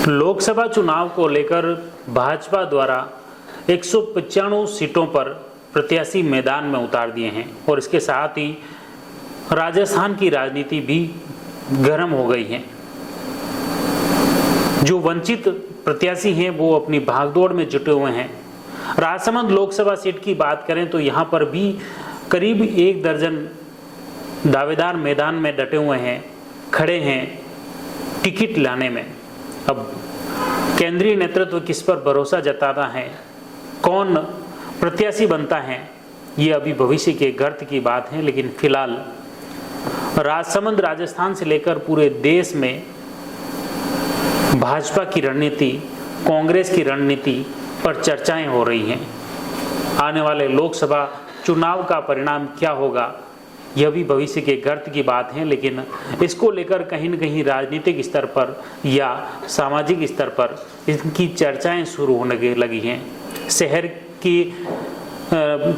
लोकसभा चुनाव को लेकर भाजपा द्वारा 195 सीटों पर प्रत्याशी मैदान में उतार दिए हैं और इसके साथ ही राजस्थान की राजनीति भी गर्म हो गई है। जो वंचित प्रत्याशी हैं वो अपनी भागदौड़ में जुटे हुए हैं। राजसमंद लोकसभा सीट की बात करें तो यहाँ पर भी करीब 1 दर्जन दावेदार मैदान में डटे हुए हैं, खड़े हैं टिकट लाने में। अब केंद्रीय नेतृत्व किस पर भरोसा जताता है, कौन प्रत्याशी बनता है, ये अभी भविष्य के गर्त की बात है। लेकिन फिलहाल राजसमंद राजस्थान से लेकर पूरे देश में भाजपा की रणनीति, कांग्रेस की रणनीति पर चर्चाएं हो रही हैं। आने वाले लोकसभा चुनाव का परिणाम क्या होगा, यह भी भविष्य के गर्त की बात है। लेकिन इसको लेकर कहीं न कहीं राजनीतिक स्तर पर या सामाजिक स्तर पर इनकी चर्चाएं शुरू होने लगी हैं। शहर की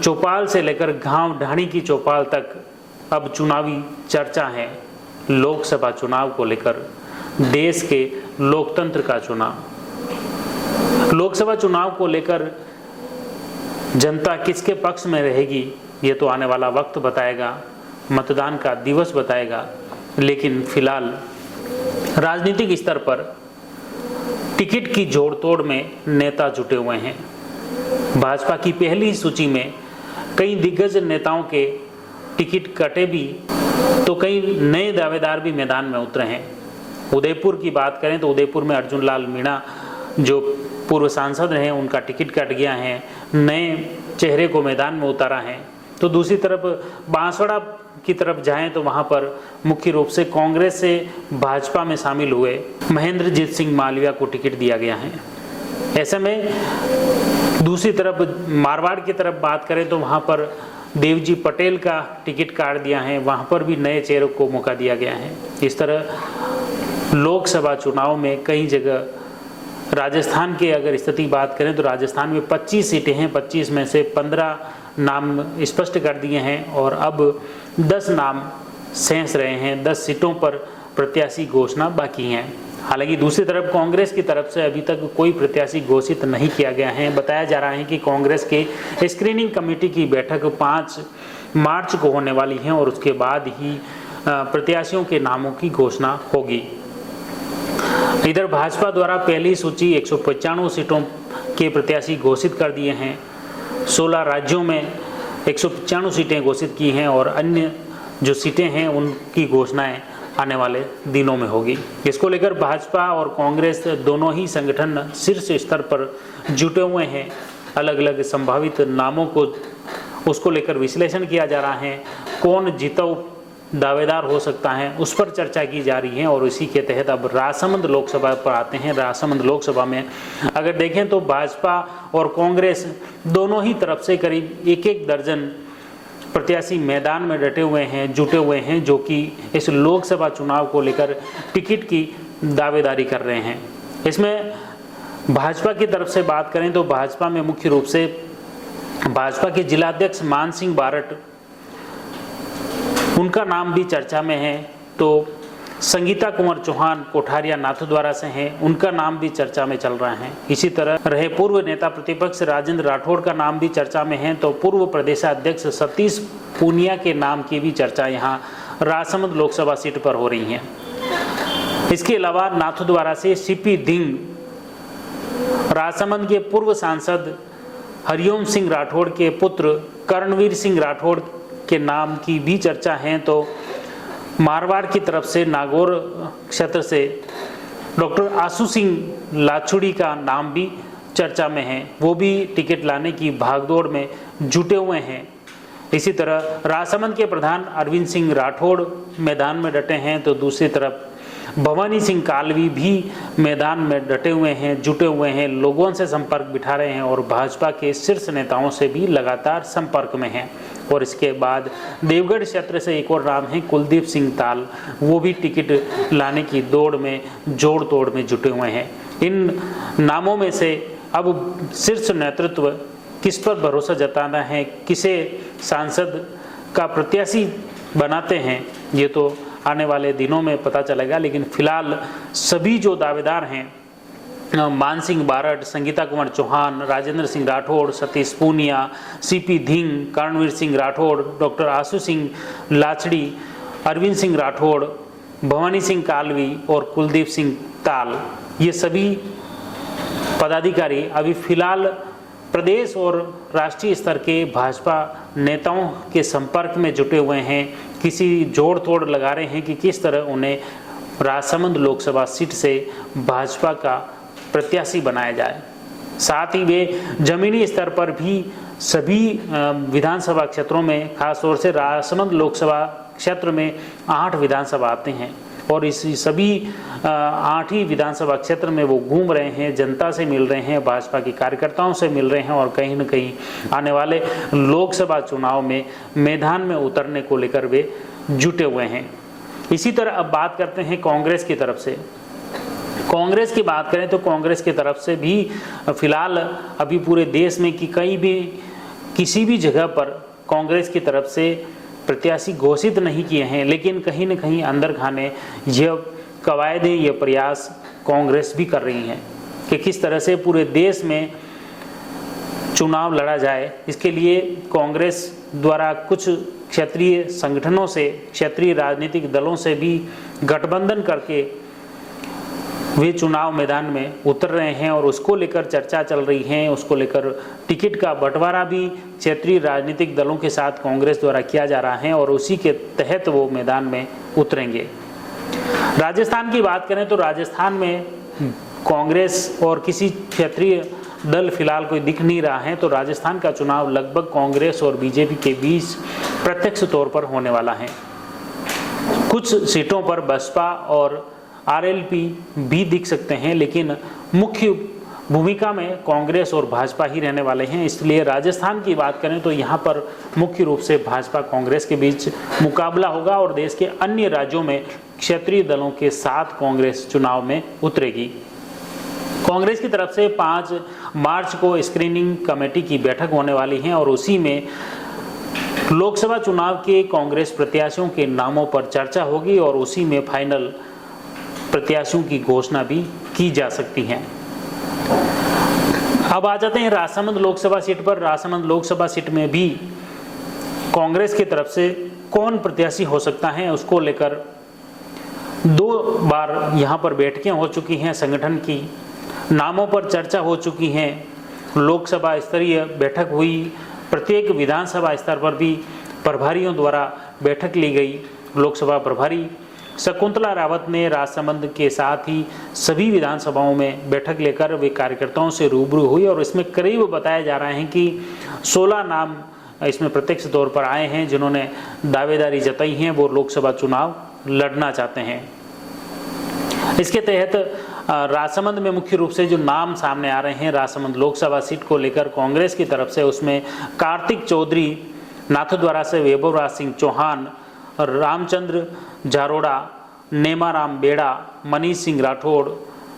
चौपाल से लेकर गांव ढाणी की चौपाल तक अब चुनावी चर्चा है। लोकसभा चुनाव को लेकर, देश के लोकतंत्र का चुनाव, लोकसभा चुनाव को लेकर जनता किसके पक्ष में रहेगी, ये तो आने वाला वक्त बताएगा, मतदान का दिवस बताएगा। लेकिन फिलहाल राजनीतिक स्तर पर टिकट की जोड़-तोड़ में नेता जुटे हुए हैं। भाजपा की पहली सूची में कई दिग्गज नेताओं के टिकट कटे भी तो कई नए दावेदार भी मैदान में उतरे हैं। उदयपुर की बात करें तो उदयपुर में अर्जुन लाल मीणा जो पूर्व सांसद रहे, उनका टिकट कट गया है, नए चेहरे को मैदान में उतारा है। तो दूसरी तरफ बांसवाड़ा की तरफ जाएं तो वहां पर मुख्य रूप से कांग्रेस से भाजपा में शामिल हुए महेंद्रजीत सिंह मालविया को टिकट दिया गया है। ऐसे में दूसरी तरफ मारवाड़ की तरफ बात करें तो वहां पर देवजी पटेल का टिकट काट दिया है, वहां पर भी नए चेहरों को मौका दिया गया है। इस तरह लोकसभा चुनाव में कई जगह, राजस्थान की अगर स्थिति बात करें तो राजस्थान में 25 सीटें हैं, 25 में से 15 नाम स्पष्ट कर दिए हैं और अब 10 नाम शेष रहे हैं। 10 सीटों पर प्रत्याशी घोषणा बाकी हैं। हालांकि दूसरी तरफ कांग्रेस की तरफ से अभी तक कोई प्रत्याशी घोषित नहीं किया गया है। बताया जा रहा है कि कांग्रेस के स्क्रीनिंग कमेटी की बैठक 5 मार्च को होने वाली है और उसके बाद ही प्रत्याशियों के नामों की घोषणा होगी। इधर भाजपा द्वारा पहली सूची 195 सीटों के प्रत्याशी घोषित कर दिए हैं। 16 राज्यों में 195 सीटें घोषित की हैं और अन्य जो सीटें हैं उनकी घोषणाएं आने वाले दिनों में होगी। इसको लेकर भाजपा और कांग्रेस दोनों ही संगठन शीर्ष स्तर पर जुटे हुए हैं। अलग अलग संभावित नामों को उसको लेकर विश्लेषण किया जा रहा है। कौन जीताऊ दावेदार हो सकता है उस पर चर्चा की जा रही है और इसी के तहत अब राजसमंद लोकसभा पर आते हैं। राजसमंद लोकसभा में अगर देखें तो भाजपा और कांग्रेस दोनों ही तरफ से करीब 1-1 दर्जन प्रत्याशी मैदान में डटे हुए हैं, जुटे हुए हैं, जो कि इस लोकसभा चुनाव को लेकर टिकट की दावेदारी कर रहे हैं। इसमें भाजपा की तरफ से बात करें तो भाजपा में मुख्य रूप से भाजपा के जिलाध्यक्ष मान सिंह बारट, उनका नाम भी चर्चा में है। तो संगीता कुंवर चौहान कोठारिया नाथद्वारा से हैं, उनका नाम भी चर्चा में चल रहा है। इसी तरह रहे पूर्व नेता प्रतिपक्ष राजेंद्र राठौड़ का नाम भी चर्चा में है। तो पूर्व प्रदेशाध्यक्ष सतीश पूनिया के नाम की भी चर्चा यहाँ राजसमंद लोकसभा सीट पर हो रही है। इसके अलावा नाथद्वारा से सीपी धिंग, राजसमंद के पूर्व सांसद हरिओम सिंह राठौड़ के पुत्र कर्णवीर सिंह राठौड़ के नाम की भी चर्चा है। तो मारवाड़ की तरफ से नागौर क्षेत्र से डॉक्टर आशु सिंह लाछुड़ी का नाम भी चर्चा में है, वो भी टिकट लाने की भागदौड़ में जुटे हुए हैं। इसी तरह राजसमंद के प्रधान अरविंद सिंह राठौड़ मैदान में डटे हैं। तो दूसरी तरफ भवानी सिंह कालवी भी मैदान में डटे हुए हैं, जुटे हुए हैं, लोगों से संपर्क बिठा रहे हैं और भाजपा के शीर्ष नेताओं से भी लगातार संपर्क में हैं। और इसके बाद देवगढ़ क्षेत्र से एक और नाम है कुलदीप सिंह ताल, वो भी टिकट लाने की दौड़ में, जोड़ तोड़ में जुटे हुए हैं। इन नामों में से अब शीर्ष नेतृत्व किस पर भरोसा जताना है, किसे सांसद का प्रत्याशी बनाते हैं, ये तो आने वाले दिनों में पता चलेगा। लेकिन फिलहाल सभी जो दावेदार हैं मान सिंह बारड, संगीता कुमार चौहान, राजेंद्र सिंह राठौड़, सतीश पूनिया, सीपी धिंग, कर्णवीर सिंह राठौड़, डॉक्टर आशु सिंह लाचड़ी, अरविंद सिंह राठौड़, भवानी सिंह कालवी और कुलदीप सिंह ताल, ये सभी पदाधिकारी अभी फिलहाल प्रदेश और राष्ट्रीय स्तर के भाजपा नेताओं के संपर्क में जुटे हुए हैं। किसी जोड़ तोड़ लगा रहे हैं कि किस तरह उन्हें राजसमंद लोकसभा सीट से भाजपा का प्रत्याशी बनाया जाए। साथ ही वे जमीनी स्तर पर भी सभी विधानसभा क्षेत्रों में, खासतौर से राजसमंद लोकसभा क्षेत्र में 8 विधानसभा आते हैं और इस सभी 8 ही विधानसभा क्षेत्र में वो घूम रहे हैं, जनता से मिल रहे हैं, भाजपा के कार्यकर्ताओं से मिल रहे हैं और कहीं न कहीं आने वाले लोकसभा चुनाव में मैदान में उतरने को लेकर वे जुटे हुए हैं। इसी तरह अब बात करते हैं कांग्रेस की तरफ से। कांग्रेस की बात करें तो कांग्रेस की तरफ से भी फिलहाल अभी पूरे देश में कि कहीं भी किसी भी जगह पर कांग्रेस की तरफ से प्रत्याशी घोषित नहीं किए हैं, लेकिन कहीं न कहीं अंदर खाने यह कवायदे, ये प्रयास कांग्रेस भी कर रही हैं कि किस तरह से पूरे देश में चुनाव लड़ा जाए। इसके लिए कांग्रेस द्वारा कुछ क्षेत्रीय संगठनों से, क्षेत्रीय राजनीतिक दलों से भी गठबंधन करके वे चुनाव मैदान में उतर रहे हैं और उसको लेकर चर्चा चल रही है। उसको लेकर टिकट का बंटवारा भी क्षेत्रीय राजनीतिक दलों के साथ कांग्रेस द्वारा किया जा रहा है और उसी के तहत वो मैदान में उतरेंगे। राजस्थान की बात करें तो राजस्थान में कांग्रेस और किसी क्षेत्रीय दल फिलहाल कोई दिख नहीं रहा है, तो राजस्थान का चुनाव लगभग कांग्रेस और बीजेपी के बीच प्रत्यक्ष तौर पर होने वाला है। कुछ सीटों पर बसपा और आरएलपी भी दिख सकते हैं, लेकिन मुख्य भूमिका में कांग्रेस और भाजपा ही रहने वाले हैं। इसलिए राजस्थान की बात करें तो यहाँ पर मुख्य रूप से भाजपा कांग्रेस के बीच मुकाबला होगा और देश के अन्य राज्यों में क्षेत्रीय दलों के साथ कांग्रेस चुनाव में उतरेगी। कांग्रेस की तरफ से 5 मार्च को स्क्रीनिंग कमेटी की बैठक होने वाली है और उसी में लोकसभा चुनाव के कांग्रेस प्रत्याशियों के नामों पर चर्चा होगी और उसी में फाइनल प्रत्याशियों की घोषणा भी की जा सकती है। अब आ जाते हैं राजसमंद लोकसभा सीट पर। राजसमंद लोकसभा सीट में भी कांग्रेस की तरफ से कौन प्रत्याशी हो सकता है, उसको लेकर 2 बार यहाँ पर बैठकें हो चुकी हैं, संगठन की नामों पर चर्चा हो चुकी है, लोकसभा स्तरीय बैठक हुई, प्रत्येक विधानसभा स्तर पर भी प्रभारियों द्वारा बैठक ली गई। लोकसभा प्रभारी शकुंतला रावत ने राजसमंद के साथ ही सभी विधानसभाओं में बैठक लेकर वे कार्यकर्ताओं से रूबरू हुई और इसमें करीब बताया जा रहा है कि 16 नाम इसमें प्रत्यक्ष तौर पर आए हैं जिन्होंने दावेदारी जताई है, वो लोकसभा चुनाव लड़ना चाहते हैं। इसके तहत राजसमंद में मुख्य रूप से जो नाम सामने आ रहे हैं राजसमंद लोकसभा सीट को लेकर कांग्रेस की तरफ से, उसमें कार्तिक चौधरी, नाथद्वारा से वैभवराज सिंह चौहान, रामचंद्र जारोड़ा, नेमाराम बेड़ा, मनीष सिंह राठौड़,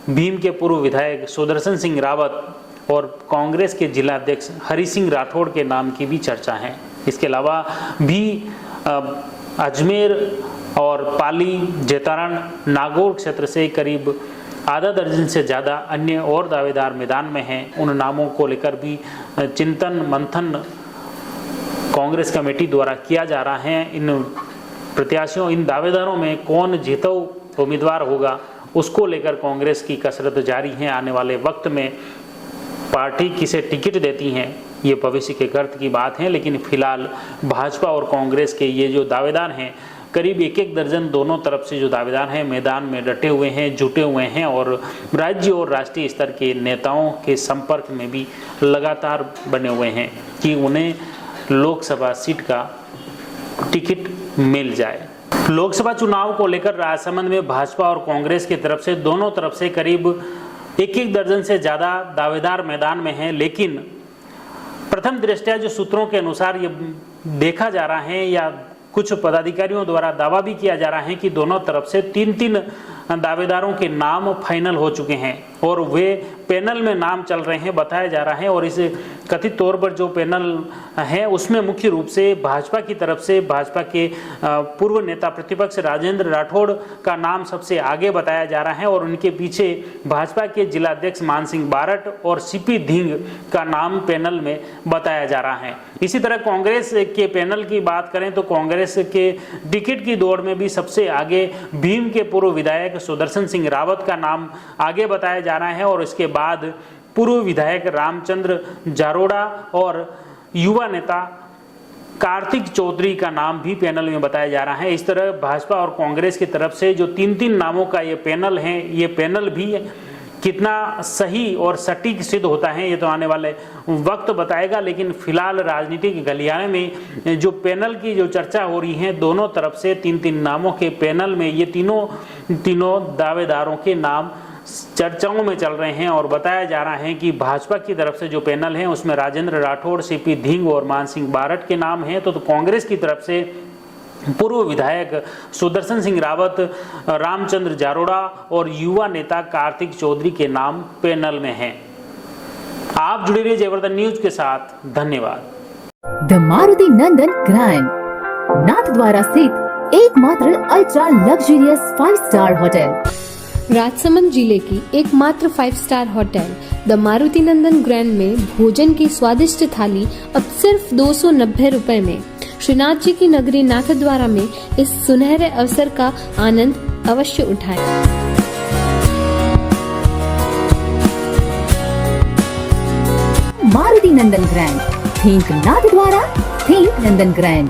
भीम के पूर्व विधायक सुदर्शन सिंह रावत और कांग्रेस के जिला अध्यक्ष हरि सिंह राठौड़ के नाम की भी चर्चा है। इसके अलावा भी अजमेर और पाली, जैतारण, नागौर क्षेत्र से करीब आधा दर्जन से ज़्यादा अन्य और दावेदार मैदान में हैं। उन नामों को लेकर भी चिंतन मंथन कांग्रेस कमेटी द्वारा किया जा रहा है। इन प्रत्याशियों, इन दावेदारों में कौन जीतो उम्मीदवार होगा, उसको लेकर कांग्रेस की कसरत जारी है। आने वाले वक्त में पार्टी किसे टिकट देती हैं ये भविष्य के गर्त की बात है, लेकिन फिलहाल भाजपा और कांग्रेस के ये जो दावेदार हैं, करीब 1-1 दर्जन दोनों तरफ से जो दावेदार हैं मैदान में डटे हुए हैं, जुटे हुए हैं और राज्य और राष्ट्रीय स्तर के नेताओं के संपर्क में भी लगातार बने हुए हैं कि उन्हें लोकसभा सीट का टिकट मिल जाए। लोकसभा चुनाव को लेकर राजसमंद में भाजपा और कांग्रेस की तरफ से, दोनों तरफ से करीब 1-1 दर्जन से ज़्यादा दावेदार मैदान में हैं, लेकिन प्रथम दृष्टया जो सूत्रों के अनुसार ये देखा जा रहा है या कुछ पदाधिकारियों द्वारा दावा भी किया जा रहा है कि दोनों तरफ से 3-3 दावेदारों के नाम फाइनल हो चुके हैं और वे पैनल में नाम चल रहे हैं, बताया जा रहा है। और इस कथित तौर पर जो पैनल है उसमें मुख्य रूप से भाजपा की तरफ से भाजपा के पूर्व नेता प्रतिपक्ष राजेंद्र राठौड़ का नाम सबसे आगे बताया जा रहा है और उनके पीछे भाजपा के जिलाध्यक्ष मान सिंह बारट और सीपी धिंग का नाम पैनल में बताया जा रहा है। इसी तरह कांग्रेस के पैनल की बात करें तो कांग्रेस के टिकट की दौड़ में भी सबसे आगे भीम के पूर्व विधायक सुदर्शन सिंह रावत का नाम आगे बताया जा रहा है और इसके बाद पूर्व विधायक रामचंद्र जारोड़ा और युवा नेता कार्तिक चौधरी का नाम भी पैनल में बताया जा रहा है। इस तरह भाजपा और कांग्रेस की तरफ से जो 3-3 नामों का ये पैनल है, ये पैनल भी कितना सही और सटीक सिद्ध होता है ये तो आने वाले वक्त बताएगा। लेकिन फिलहाल राजनीतिक गलियारे में जो पैनल की जो चर्चा हो रही है, दोनों तरफ से 3-3 नामों के पैनल में ये तीनों दावेदारों के नाम चर्चाओं में चल रहे हैं और बताया जा रहा है कि भाजपा की तरफ से जो पैनल है उसमें राजेंद्र राठौड़, सीपी धिंग और मान सिंह बारट के नाम हैं, तो कांग्रेस की तरफ से पूर्व विधायक सुदर्शन सिंह रावत, रामचंद्र जारोड़ा और युवा नेता कार्तिक चौधरी के नाम पैनल में हैं। आप जुड़े रहिए जयवर्धन न्यूज के साथ। धन्यवाद। The Maruti Nandan grand Nathdwara स्थित एकमात्र ultra luxurious 5 star hotel, Rajsamand जिले की एकमात्र 5 star hotel the Maruti Nandan grand में भोजन की स्वादिष्ट थाली अब सिर्फ 290 रुपए में। श्रीनाथ जी की नगरी नाथद्वारा में इस सुनहरे अवसर का आनंद अवश्य उठाएं। मारुति नंदन ग्रैंड, थिंक नाथद्वारा, थिंक नंदन ग्रैंड।